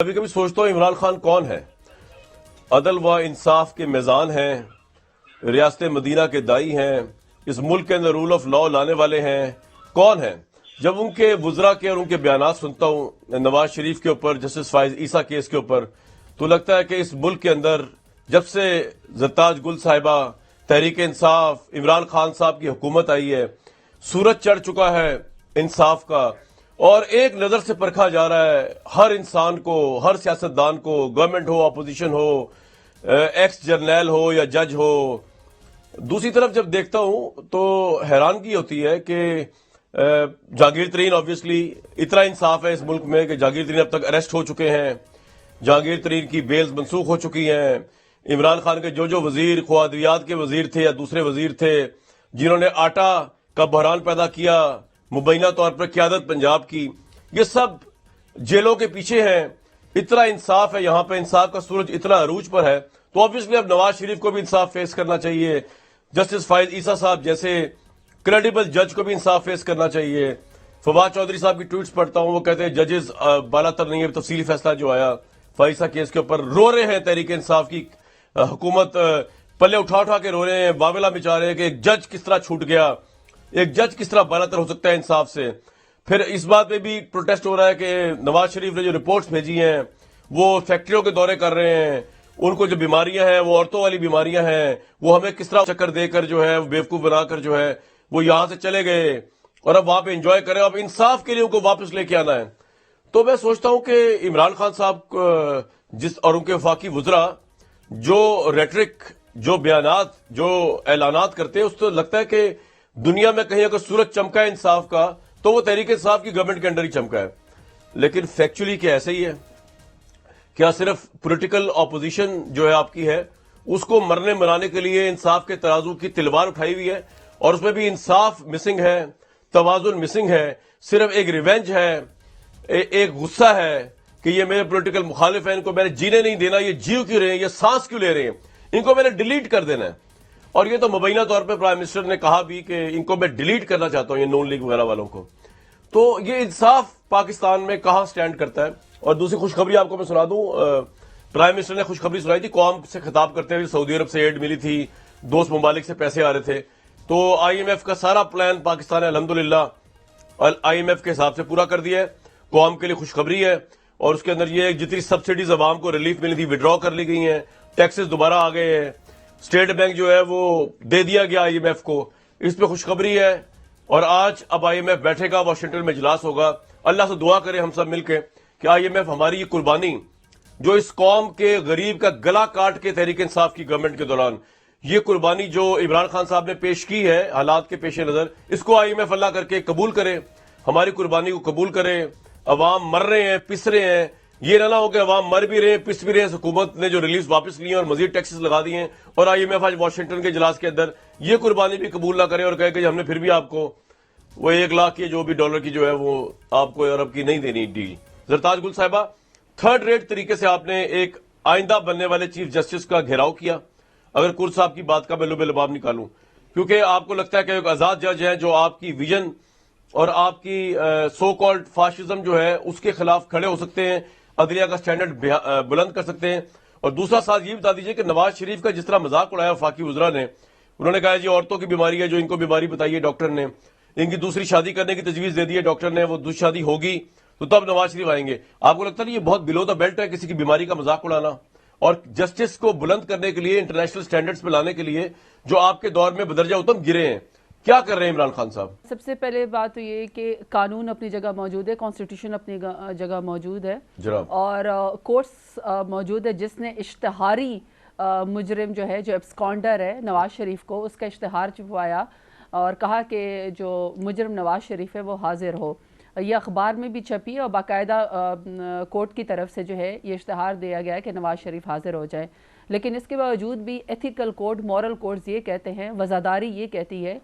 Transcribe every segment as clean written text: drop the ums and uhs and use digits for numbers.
کبھی کبھی سوچتا ہوں عمران خان کون ہے؟ عدل و انصاف کے میزان ہیں، ریاست مدینہ کے دائی ہیں، اس ملک کے اندر رول آف لا لانے والے ہیں۔ کون ہیں؟ جب ان کے وزراء کے اور ان کے بیانات سنتا ہوں نواز شریف کے اوپر، جسٹس فائز عیسیٰ کیس کے اوپر، تو لگتا ہے کہ اس ملک کے اندر جب سے زرتاج گل صاحبہ، تحریک انصاف، عمران خان صاحب کی حکومت آئی ہے، سورج چڑھ چکا ہے انصاف کا، اور ایک نظر سے پرکھا جا رہا ہے ہر انسان کو، ہر سیاستدان کو، گورنمنٹ ہو، اپوزیشن ہو، ایکس جرنیل ہو یا جج ہو۔ دوسری طرف جب دیکھتا ہوں تو حیرانگی ہوتی ہے کہ جہانگیر ترین آبویسلی اتنا انصاف ہے اس ملک میں کہ جہانگیر ترین اب تک اریسٹ ہو چکے ہیں، جہانگیر ترین کی بیلز منسوخ ہو چکی ہیں۔ عمران خان کے جو وزیر خوادیات کے وزیر تھے یا دوسرے وزیر تھے جنہوں نے آٹا کا بحران پیدا کیا، مبینہ طور پر قیادت پنجاب کی، یہ سب جیلوں کے پیچھے ہیں۔ اتنا انصاف ہے یہاں پہ، انصاف کا سورج اتنا عروج پر ہے، تو آبویسلی اب نواز شریف کو بھی انصاف فیس کرنا چاہیے، جسٹس فائز عیسیٰ صاحب جیسے کریڈیبل جج کو بھی انصاف فیس کرنا چاہیے۔ فواد چودھری صاحب کی ٹویٹس پڑھتا ہوں، وہ کہتے ہیں ججز بالا تر نہیں ہے، تفصیلی فیصلہ جو آیا فائزہ کیس کے اوپر رو رہے ہیں، تحریک انصاف کی حکومت پلے اٹھا اٹھا کے رو رہے ہیں، واویلا مچا رہے ہیں کہ ایک جج کس طرح چھوٹ گیا، ایک جج کس طرح بالا تر ہو سکتا ہے انصاف سے۔ پھر اس بات پہ بھی پروٹیسٹ ہو رہا ہے کہ نواز شریف نے جو رپورٹس بھیجی ہیں وہ فیکٹریوں کے دورے کر رہے ہیں، ان کو جو بیماریاں ہیں وہ عورتوں والی بیماریاں ہیں، وہ ہمیں کس طرح چکر دے کر جو ہے بیوقوف بنا کر جو ہے وہ یہاں سے چلے گئے اور اب وہاں پہ انجوائے کریں، اب انصاف کے لیے ان کو واپس لے کے آنا ہے۔ تو میں سوچتا ہوں کہ عمران خان صاحب اور ان کے وفاقی وزراء جو ریٹرک، جو بیانات، جو اعلانات کرتے ہیں، اس تو لگتا ہے کہ دنیا میں کہیں اگر سورج چمکا ہے انصاف کا تو وہ تحریک انصاف کی گورنمنٹ کے انڈر ہی چمکا ہے۔ لیکن فیکچولی کیا ایسے ہی ہے؟ کیا صرف پولیٹیکل اپوزیشن جو ہے آپ کی ہے اس کو مرنے مرانے کے لیے انصاف کے ترازو کی تلوار اٹھائی ہوئی ہے، اور اس میں بھی انصاف مسنگ ہے، توازن مسنگ ہے، صرف ایک ریونج ہے، ایک غصہ ہے کہ یہ میرے پولیٹیکل مخالف ہیں، ان کو میں نے جینے نہیں دینا، یہ جیو کیوں رہے ہیں، یہ سانس کیوں لے رہے ہیں، ان کو میں نے ڈیلیٹ کر دینا ہے۔ اور یہ تو مبینہ طور پہ پرائم منسٹر نے کہا بھی کہ ان کو میں ڈیلیٹ کرنا چاہتا ہوں، یہ نون لیگ وغیرہ والوں کو۔ تو یہ انصاف پاکستان میں کہاں سٹینڈ کرتا ہے؟ اور دوسری خوشخبری آپ کو میں سنا دوں، پرائم منسٹر نے خوشخبری سنائی تھی قوم سے خطاب کرتے ہوئے، سعودی عرب سے ایڈ ملی تھی، دوست ممالک سے پیسے آ رہے تھے، تو آئی ایم ایف کا سارا پلان پاکستان نے الحمدللہ آئی ایم ایف کے حساب سے پورا کر دیا ہے۔ قوم کے لیے خوشخبری ہے، اور اس کے اندر یہ جتنی سبسڈیز عوام کو ریلیف ملی تھی وڈرا کر لی گئی ہیں، ٹیکسز دوبارہ آ گئے ہیں، اسٹیٹ بینک جو ہے وہ دے دیا گیا آئی ایم ایف کو، اس پہ خوشخبری ہے۔ اور آج اب آئی ایم ایف بیٹھے گا، واشنگٹن میں اجلاس ہوگا، اللہ سے دعا کریں ہم سب مل کے کہ آئی ایم ایف ہماری یہ قربانی جو اس قوم کے غریب کا گلا کاٹ کے تحریک انصاف کی گورنمنٹ کے دوران یہ قربانی جو عمران خان صاحب نے پیش کی ہے حالات کے پیش نظر، اس کو آئی ایم ایف اللہ کر کے قبول کرے، ہماری قربانی کو قبول کرے۔ عوام مر رہے ہیں، پس رہے ہیں، یہ نہ ہو کہ عوام مر بھی رہے ہیں، پس بھی رہے ہیں، حکومت نے جو ریلیز واپس لی ہیں اور مزید ٹیکسز لگا دیے ہیں، اور آئی ایم ایف آج واشنگٹن کے اجلاس کے اندر یہ قربانی بھی قبول نہ کرے اور کہے کہ ہم نے پھر بھی آپ کو وہ 1 لاکھ کی جو بھی ڈالر کی جو ہے وہ آپ کو عرب کی نہیں دینی ڈیل۔ زرتاج گل صاحبہ، تھرڈ ریٹ طریقے سے آپ نے ایک آئندہ بننے والے چیف جسٹس کا گھیراؤ کیا، اگر کور صاحب کی بات کا میں لب لباب نکالوں، کیونکہ آپ کو لگتا ہے کہ ایک آزاد جج ہے جو آپ کی ویژن اور آپ کی سو کالڈ فاشزم جو ہے اس کے خلاف کھڑے ہو سکتے ہیں، عدلیہ کا سٹینڈرڈ بلند کر سکتے ہیں۔ اور دوسرا ساتھ یہ بتا دیجئے کہ نواز شریف کا جس طرح مذاق اڑایا وفاقی وزراء نے، انہوں نے کہا جی عورتوں کی بیماری ہے، جو ان کو بیماری بتائی ہے ڈاکٹر نے، ان کی دوسری شادی کرنے کی تجویز دے دی ہے ڈاکٹر نے، وہ دوسری شادی ہوگی تو تب نواز شریف آئیں گے۔ آپ کو لگتا نہیں یہ بہت بلو دا بیلٹ ہے کسی کی بیماری کا مذاق اڑانا؟ اور جسٹس کو بلند کرنے کے لیے، انٹرنیشنل سٹینڈرڈز پہ لانے کے لیے جو آپ کے دور میں بدرجہ اتم گرے ہیں، کیا کر رہے ہیں عمران خان صاحب؟ سب سے پہلے بات تو یہ کہ قانون اپنی جگہ موجود ہے، کانسٹیٹیوشن اپنی جگہ موجود ہے، اور کورٹس موجود ہے، جس نے اشتہاری مجرم جو ہے، جو ایبسکانڈر ہے نواز شریف کو، اس کا اشتہار چھپوایا اور کہا کہ جو مجرم نواز شریف ہے وہ حاضر ہو۔ یہ اخبار میں بھی چھپی اور باقاعدہ کورٹ کی طرف سے جو ہے یہ اشتہار دیا گیا ہے کہ نواز شریف حاضر ہو جائے۔ لیکن اس کے باوجود بھی ایتھیکل کوڈ، مورل کوڈز یہ کہتے ہیں، وزاداری یہ کہتی ہے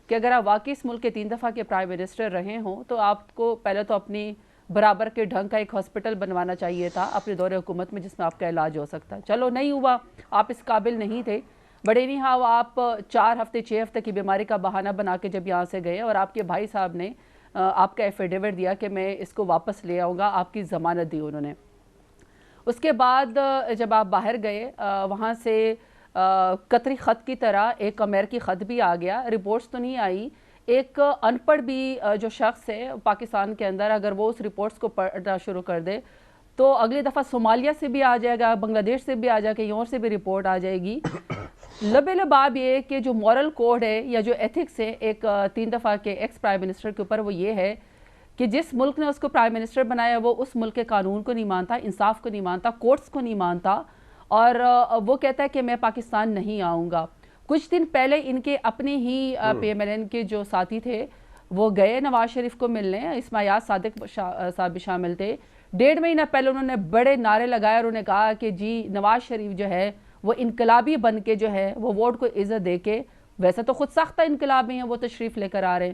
کہ اگر آپ واقعی اس ملک کے 3 دفعہ کے پرائم منسٹر رہے ہوں تو آپ کو پہلے تو اپنی برابر کے ڈھنگ کا ایک ہاسپٹل بنوانا چاہیے تھا اپنے دور حکومت میں، جس میں آپ کا علاج ہو سکتا ہے۔ چلو نہیں ہوا، آپ اس قابل نہیں تھے، بڑے نہیں ہاں آپ 4 ہفتے 6 ہفتے کی بیماری کا بہانہ بنا کے جب یہاں سے گئے اور آپ کے بھائی صاحب نے آپ کا ایفیڈیوٹ دیا کہ میں اس کو واپس لے آؤں گا، آپ کی ضمانت دی انہوں نے۔ اس کے بعد جب آپ باہر گئے وہاں سے قطری خط کی طرح ایک امریکی خط بھی آ گیا. رپورٹس تو نہیں آئی, ایک ان پڑھ بھی جو شخص ہے پاکستان کے اندر اگر وہ اس رپورٹس کو پڑھنا شروع کر دے تو اگلی دفعہ صومالیہ سے بھی آ جائے گا, بنگلہ دیش سے بھی آ جائے گا, کہیں اور سے بھی رپورٹ آ جائے گی. لب لباب یہ کہ جو مورل کوڈ ہے یا جو ایتھکس ہے ایک 3 دفعہ کے ایکس پرائم منسٹر کے اوپر, وہ یہ ہے کہ جس ملک نے اس کو پرائم منسٹر بنایا وہ اس ملک کے قانون کو نہیں مانتا, انصاف کو نہیں مانتا, کورٹس کو نہیں مانتا, اور وہ کہتا ہے کہ میں پاکستان نہیں آؤں گا. کچھ دن پہلے ان کے اپنے ہی پی ایم ایل این کے جو ساتھی تھے وہ گئے نواز شریف کو ملنے, اسماعیل صادق صاحب بھی شامل تھے. 1.5 مہینہ پہلے انہوں نے بڑے نعرے لگائے اور انہوں نے کہا کہ جی نواز شریف جو ہے وہ انقلابی بن کے جو ہے وہ ووٹ کو عزت دے کے, ویسے تو خود ساختہ انقلابی ہیں, وہ تشریف لے کر آ رہے ہیں,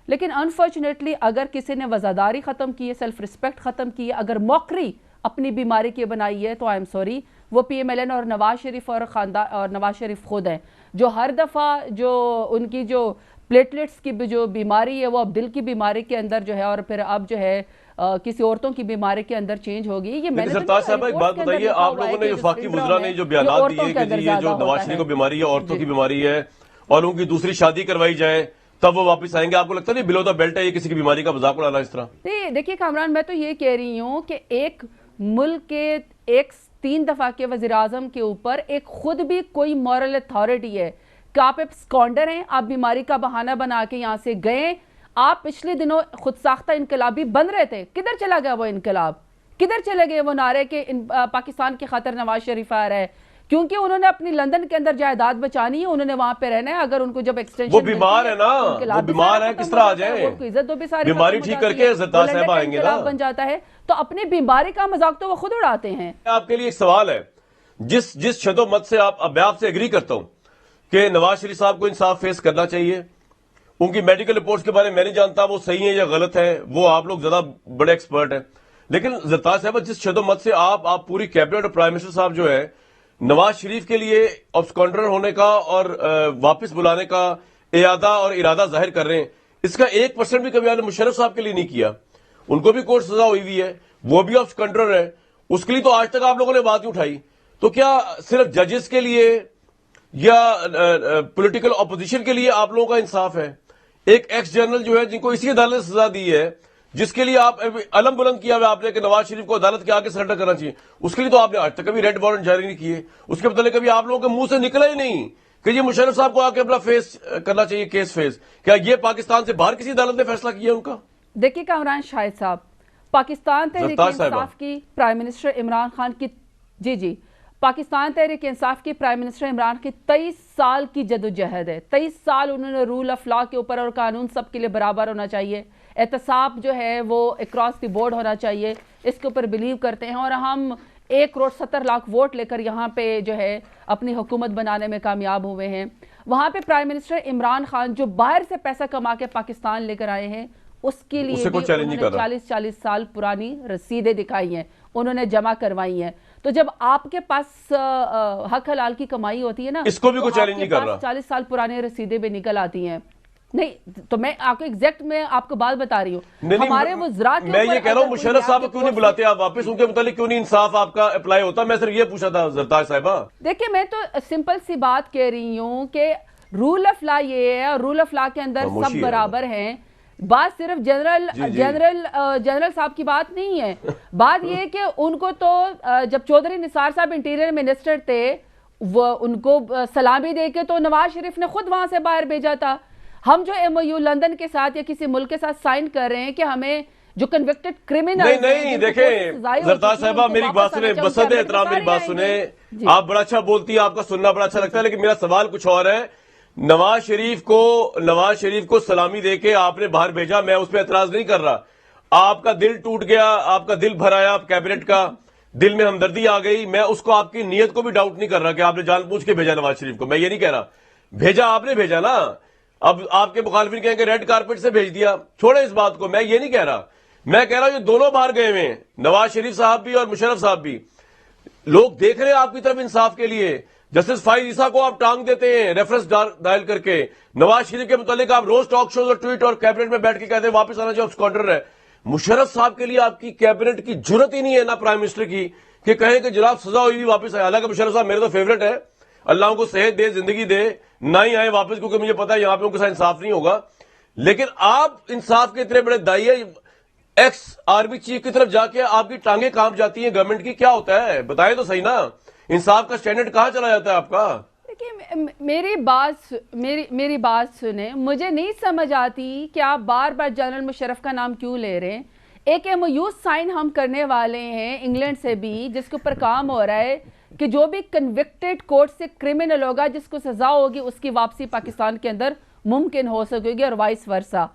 لیکن انفارچونیٹلی اگر کسی نے وزاداری ختم کی ہے, سیلف رسپیکٹ ختم کی ہے, اگر موکری اپنی بیماری کی بنائی ہے تو آئی ایم سوری, وہ پی ایم ایل این اور نواز شریف اور خاندان اور نواز شریف خود ہیں جو ہر دفعہ جو ان کی جو پلیٹلیٹس کی جو بیماری ہے وہ اب دل کی بیماری کے اندر جو ہے اور پھر اب جو ہے کسی عورتوں کی بیماری کے اندر چینج ہوگی. یہ میں نے سرتاج صاحب ایک بات بتائیے, آپ لوگوں نے وفاقی وزراء نے جو بیانات دیے کہ جی یہ جو نواز شریف کو بیماری ہے عورتوں کی بیماری ہے اور ان کی دوسری شادی کروائی جائے تب وہ واپس آئیں گے, آپ کو لگتا نہیں بلو دا بیلٹ ہے یہ کسی کی بیماری کا مذاق اڑانا اس طرح؟ نہیں دیکھیے کامران, میں تو یہ کہہ رہی ہوں کہ ایک ملک کے ایک 3 دفعہ کے وزیراعظم کے اوپر ایک خود بھی کوئی مورل اتھارٹی ہے کہ آپ ایک سکونڈر ہیں, آپ بیماری کا بہانہ بنا کے یہاں سے گئے. آپ پچھلے دنوں خود ساختہ انقلابی بن رہے تھے, کدھر چلا گیا وہ انقلاب, کدھر چلے گئے وہ نعرے کہ پاکستان کی خاطر نواز شریف آ رہا ہے, کیونکہ انہوں نے اپنی لندن کے اندر جائیداد بچانی ہے, انہوں نے وہاں پہ رہنا ہے. اگر ان کو جب ایکسٹینشن وہ بیمار ہے نا, وہ بیمار ہے, کس طرح آ جائیں, بیماری ٹھیک کر کے سرتاج صاحب آئیں گے نا, بن جاتا ہے تو اپنی بیماری کا مذاق تو وہ خود اڑاتے ہیں. آپ کے لیے ایک سوال ہے, جس شد و مت سے میں آپ سے ایگری کرتا ہوں کہ نواز شریف صاحب کو انصاف فیس کرنا چاہیے. ان کی میڈیکل رپورٹس کے بارے میں نہیں جانتا وہ صحیح ہیں یا غلط ہیں, وہ آپ لوگ زیادہ بڑے ایکسپرٹ ہیں, لیکن سرتاج صاحب جس شد و مت سے آپ پوری کیبنٹ اور پرائم منسٹر صاحب جو ہے نواز شریف کے لیے ابسکانڈر ہونے کا اور واپس بلانے کا اعادہ اور ارادہ ظاہر کر رہے ہیں, اس کا 1% بھی کبھی آپ نے مشرف صاحب کے لیے نہیں کیا. ان کو بھی کورٹ سزا ہوئی ہوئی ہے, وہ بھی ابسکانڈر ہے, اس کے لیے تو آج تک آپ لوگوں نے بات نہیں اٹھائی. تو کیا صرف ججز کے لیے یا پولیٹیکل اپوزیشن کے لیے آپ لوگوں کا انصاف ہے؟ ایک ایکس جنرل جو ہے جن کو اسی عدالت نے سزا دی ہے, جس کے لیے آپ علم بلند کیا ہوا آپ نے کہ نواز شریف کو عدالت کے آگے سرنڈر کرنا چاہیے, اس کے لیے تو آپ نے آج تک کبھی ریڈ وارنٹ جاری نہیں کیے. اس کے متعلق کبھی آپ لوگوں کے منہ سے نکلا ہی نہیں کہ یہ مشرف صاحب کو آ کے اپنا فیس کرنا چاہیے, کیس فیس. کیا یہ پاکستان سے باہر کسی عدالت نے فیصلہ کیا ان کا؟ دیکھیے کامران شاہد صاحب, پاکستان تحریک انصاف کی پرائم منسٹر عمران خان کی جی پاکستان تحریک انصاف کی پرائم منسٹر عمران کی 23 سال کی جدوجہد ہے. 23 سال انہوں نے رول آف لا کے اوپر, اور قانون سب کے لیے برابر ہونا چاہیے, احتساب جو ہے وہ اکراس دی بورڈ ہونا چاہیے, اس کے اوپر بلیو کرتے ہیں. اور ہم 1,70,00,000 ووٹ لے کر یہاں پہ جو ہے اپنی حکومت بنانے میں کامیاب ہوئے ہیں. وہاں پہ پرائم منسٹر عمران خان جو باہر سے پیسہ کما کے پاکستان لے کر آئے ہیں, اس کے لیے بھی انہوں نے 40 سال پرانی رسیدیں دکھائی ہیں, انہوں نے جمع کروائی ہیں. تو جب آپ کے پاس حق حلال کی کمائی ہوتی ہے نا, اس کو بھی کوئی چیلنج نہیں کر رہا. 40 سال پرانے رسیدیں بھی نکل آتی ہیں. نہیں تو میں آپ کو ایگزیکٹ میں آپ کو بات بتا رہی ہوں, ہمارے وزراء کے میں یہ کہہ رہا ہوں مشرف صاحب کیوں نہیں بلاتے آپ واپس, ان کے متعلق کیوں نہیں انصاف آپ کا اپلائی ہوتا؟ میں صرف یہ پوچھا تھا سرتاج صاحبہ. دیکھیں میں تو سمپل سی بات کہہ رہی ہوں کہ رول آف لا یہ ہے, اور رول آف لا کے اندر سب برابر ہیں. بات صرف جنرل صاحب کی بات نہیں ہے, بات یہ کہ ان کو تو جب چودھری نثار صاحب انٹیریئر منسٹر تھے وہ ان کو سلامی دے کے تو نواز شریف نے خود وہاں سے باہر بھیجا تھا. ہم جو ایم او یو لندن کے ساتھ یا کسی ملک کے ساتھ سائن کر رہے ہیں کہ ہمیں جو کنوکٹڈ کرمنل نہیں دیکھیں سرتاج صاحبہ میری بات سنیں, بسد احترام میری بات سنیں, آپ بڑا اچھا بولتی ہیں, آپ کا سننا بڑا اچھا لگتا ہے, لیکن میرا سوال کچھ اور ہے. نواز شریف کو سلامی دے کے آپ نے باہر بھیجا, میں اس پہ اعتراض نہیں کر رہا. آپ کا دل ٹوٹ گیا, آپ کا دل بھر آیا کیبنٹ کا, دل میں ہمدردی آ گئی. میں اس کو آپ کی نیت کو بھی ڈاؤٹ نہیں کر رہا کہ آپ نے جان بوجھ کے بھیجا نواز شریف کو, میں یہ نہیں کہہ رہا. بھیجا آپ نے بھیجا نا, اب آپ کے مخالفین کہیں کہ ریڈ کارپٹ سے بھیج دیا, چھوڑے اس بات کو, میں یہ نہیں کہہ رہا. میں کہہ رہا ہوں یہ دونوں باہر گئے ہوئے ہیں, نواز شریف صاحب بھی اور مشرف صاحب بھی. لوگ دیکھ رہے ہیں آپ کی طرف انصاف کے لیے. جسٹس فائز عیسیٰ کو آپ ٹانگ دیتے ہیں ریفرنس ڈائل کر کے, نواز شریف کے متعلق آپ روز ٹاک شوز اور ٹویٹ اور کیبنٹ میں بیٹھ کے کہتے ہیں واپس آنا چاہیے, ابسکانڈر ہے. مشرف صاحب کے لیے آپ کی کیبنٹ کی جرت ہی نہیں ہے، نہ پرائم منسٹر کی، کہ کہیں کہ جناب سزا ہوئی واپس آئے. حالانکہ مشرف صاحب میرے تو فیوریٹ ہے، اللہ ان کو صحت دے، زندگی دے، نہ ہی آئے واپس، کیونکہ مجھے پتا ہے یہاں پہ ان کے ساتھ انصاف نہیں ہوگا. لیکن آپ انصاف کے اتنے بڑے دائی ہیں، ایکس آرمی چیف کی طرف جا کے آپ کی ٹانگیں کانپ جاتی ہیں گورنمنٹ کی، کیا ہوتا ہے بتائیں تو صحیح نا. انصاف کا سٹینڈرڈ کہاں چلا جاتا ہے آپ کا؟ میری بات سنیں، مجھے نہیں سمجھ آتی کہ آپ بار بار جنرل مشرف کا نام کیوں لے رہے ہیں. ایک ایم او یو سائن ہم کرنے والے ہیں انگلینڈ سے بھی، جس کے اوپر کام ہو رہا ہے کہ جو بھی کنوکٹڈ کورٹ سے کرمنل ہوگا، جس کو سزا ہوگی، اس کی واپسی پاکستان کے اندر ممکن ہو سکے گی، اور وائس ورسا.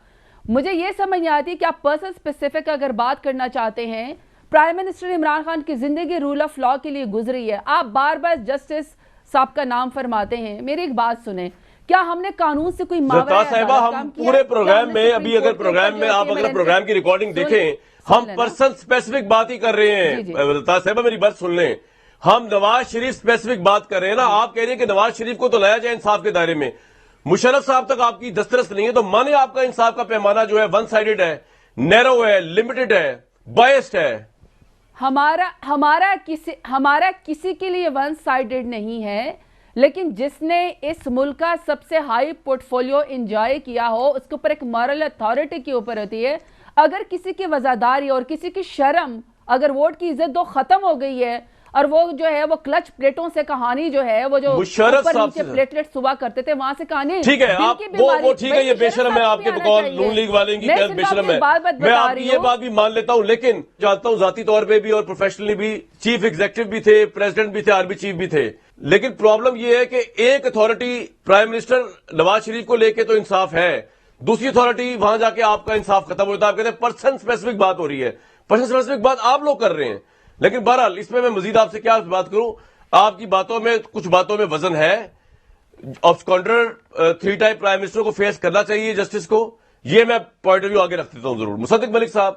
مجھے یہ سمجھ نہیں آتی کہ آپ پرسن اسپیسیفک اگر بات کرنا چاہتے ہیں، پرائم منسٹر عمران خان کی زندگی رول آف لا کے لیے گزری ہے، آپ بار بار جسٹس صاحب کا نام فرماتے ہیں. میری ایک بات سنیں، کیا ہم نے قانون سے کوئی زرتا صاحبہ، ہم پورے پروگرام میں ابھی اگر پروگرام میں آپ اگر پروگرام کی ریکارڈنگ دیکھیں، ہم پرسن اسپیسیفک بات ہی کر رہے ہیں. زرتا صاحبہ میری بات سن لیں، ہم نواز شریف اسپیسیفک بات کر رہے ہیں نا. آپ کہہ رہے ہیں کہ نواز شریف کو تو لایا جائے انصاف کے دائرے میں، مشرف صاحب تک آپ کی دسترس نہیں ہے، تو مانے آپ کا انصاف کا پیمانہ جو ہے ون سائیڈڈ ہے، نیرو ہے، لمیٹڈ ہے، بائسڈ ہے. ہمارا کسی کے لیے ون سائیڈڈ نہیں ہے، لیکن جس نے اس ملک کا سب سے ہائی پورٹ فولیو انجوائے کیا ہو، اس کے اوپر ایک مورل اتھارٹی کے اوپر ہوتی ہے. اگر کسی کی وزاداری اور کسی کی شرم، اگر ووٹ کی عزت دو ختم ہو گئی ہے، اور وہ جو ہے وہ کلچ پلیٹوں سے کہانی جو ہے، وہ جو اوپر نیچے پلیٹلیٹ صبح کرتے تھے، وہاں سے کہانی ٹھیک ہے. وہ ٹھیک ہے، یہ بے شرم ہے آپ کے بقول نون لیگ والے کی بے شرم ہے، میں آپ کی یہ بات بھی مان لیتا ہوں. لیکن چاہتا ہوں ذاتی طور پہ بھی اور پروفیشنلی بھی، چیف ایگزیکٹو بھی تھے، پریزیڈنٹ بھی تھے، آرمی چیف بھی تھے. لیکن پرابلم یہ ہے کہ ایک authority prime minister Nawaz Sharif کو لے کے تو انصاف ہے، دوسری اتھارٹی وہاں جا کے آپ کا انصاف ختم ہوتا ہے. آپ کہتے ہیں پرسن اسپیسیفک بات ہو رئی ہے، پرسن اسپیسیفک بات آپ لوگ کر رہے ہیں. لیکن بہرحال اس میں مزید آپ سے کیا بات کروں، آپ کی باتوں میں کچھ باتوں میں وزن ہے. آبسکانڈر 3 ٹائم پرائم منسٹر کو فیس کرنا چاہیے جسٹس کو، یہ میں پوائنٹ آف ویو آگے رکھ دیتا ہوں ضرور. مصدق ملک صاحب،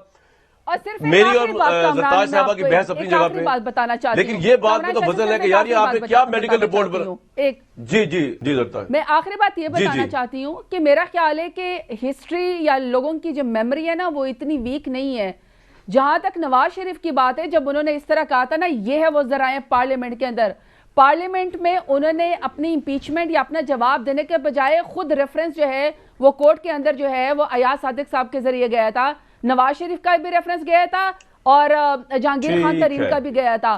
میری اور زرتاج صاحبہ کی بحث اپنی جگہ پہ، لیکن یہ بات میں تو وزن ہے کہ یار یہ آپ نے کیا میڈیکل رپورٹ پر. جی زرتاج، میں آخری بات یہ بتانا چاہتی ہوں کہ میرا خیال ہے کہ ہسٹری یا لوگوں کی جو میموری ہے نا، وہ اتنی ویک نہیں ہے. جہاں تک نواز شریف کی بات ہے، جب انہوں نے اس طرح کہا تھا نا، یہ ہے وہ ذرائع پارلیمنٹ کے اندر، پارلیمنٹ میں انہوں نے اپنی امپیچمنٹ یا اپنا جواب دینے کے بجائے خود ریفرنس جو ہے وہ کورٹ کے اندر جو ہے وہ ایاز صادق صاحب کے ذریعے گیا تھا. نواز شریف کا بھی ریفرنس گیا تھا اور جہانگیر خان ترین کا بھی گیا تھا.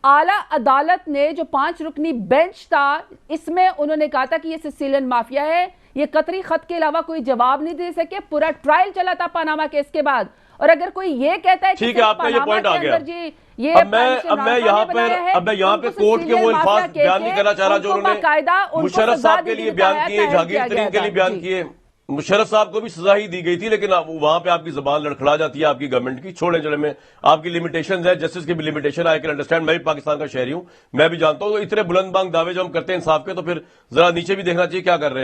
اعلیٰ عدالت نے جو 5 رکنی بینچ تھا، اس میں انہوں نے کہا تھا کہ یہ سیسیلین مافیا ہے، یہ قطری خط کے علاوہ کوئی جواب نہیں دے سکے. پورا ٹرائل چلا تھا پاناما کیس کے بعد، اور اگر کوئی یہ کہتا ہے کہ آپ کا یہ پوائنٹ آ گیا. اب میں یہاں پہ کورٹ کے وہ الفاظ بیان نہیں کرنا چاہ رہا جو انہوں نے مشرف صاحب کے لیے بیان کیے، جہانگیر ترین کے لیے بیان کیے. مشرف صاحب کو بھی سزا ہی دی گئی تھی، لیکن وہاں پہ آپ کی زبان لڑکھڑا جاتی ہے آپ کی گورنمنٹ کی. چھوڑیں چلے، میں آپ کی لمیٹیشنز ہے، جسٹس کی بھی لمیٹیشن آئی کین انڈرسٹینڈ. میں بھی پاکستان کا شہری ہوں، میں بھی جانتا ہوں. اتنے بلند بانگ دعوے جو ہم کرتے ہیں انصاف کے، تو پھر ذرا نیچے بھی دیکھنا چاہیے کیا کر رہے ہیں.